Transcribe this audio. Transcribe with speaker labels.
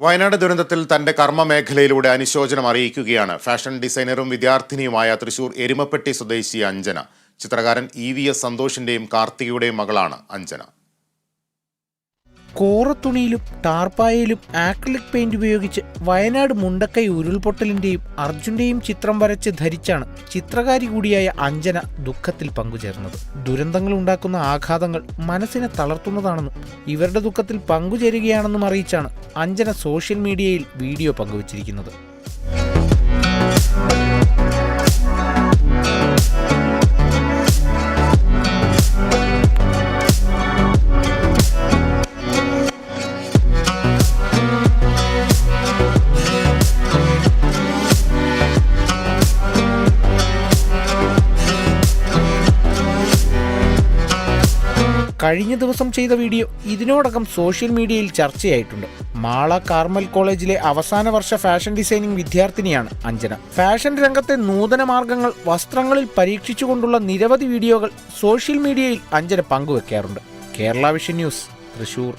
Speaker 1: വയനാട് ദുരന്തത്തിൽ തന്റെ കർമ്മമേഖലയിലൂടെ അനുശോചനം അറിയിക്കുകയാണ് ഫാഷൻ ഡിസൈനറും വിദ്യാർത്ഥിനിയുമായ തൃശൂർ എരുമപ്പെട്ടി സ്വദേശി അഞ്ജന. ചിത്രകാരൻ EVS സന്തോഷിന്റെയും കാർത്തികയുടെയും മകളാണ് അഞ്ജന.
Speaker 2: കോറത്തുണിയിലും ടാർപ്പായയിലും ആക്രിലിക് പെയിന്റ് ഉപയോഗിച്ച് വയനാട് മുണ്ടക്കൈ ഉരുൾപൊട്ടലിന്റെയും അർജുന്റെയും ചിത്രം വരച്ച് ധരിച്ചാണ് ചിത്രകാരി കൂടിയായ അഞ്ജന ദുഃഖത്തിൽ പങ്കുചേർന്നത്. ദുരന്തങ്ങൾ ഉണ്ടാക്കുന്ന ആഘാതങ്ങൾ മനസ്സിനെ തളർത്തുന്നതാണെന്നും ഇവരുടെ ദുഃഖത്തിൽ പങ്കുചേരുകയാണെന്നും അറിയിച്ചാണ് അഞ്ജന സോഷ്യൽ മീഡിയയിൽ വീഡിയോ പങ്കുവച്ചിരിക്കുന്നത്. കഴിഞ്ഞ ദിവസം ചെയ്ത വീഡിയോ ഇതിനോടകം സോഷ്യൽ മീഡിയയിൽ ചർച്ചയായിട്ടുണ്ട്. മാള കാർമൽ കോളേജിലെ അവസാന വർഷ ഫാഷൻ ഡിസൈനിങ് വിദ്യാർത്ഥിനിയാണ് അഞ്ജന. ഫാഷൻ രംഗത്തെ നൂതന മാർഗങ്ങൾ വസ്ത്രങ്ങളിൽ പരീക്ഷിച്ചുകൊണ്ടുള്ള നിരവധി വീഡിയോകൾ സോഷ്യൽ മീഡിയയിൽ അഞ്ജന പങ്കുവെക്കാറുണ്ട്. Kerala vision news, Thrissur.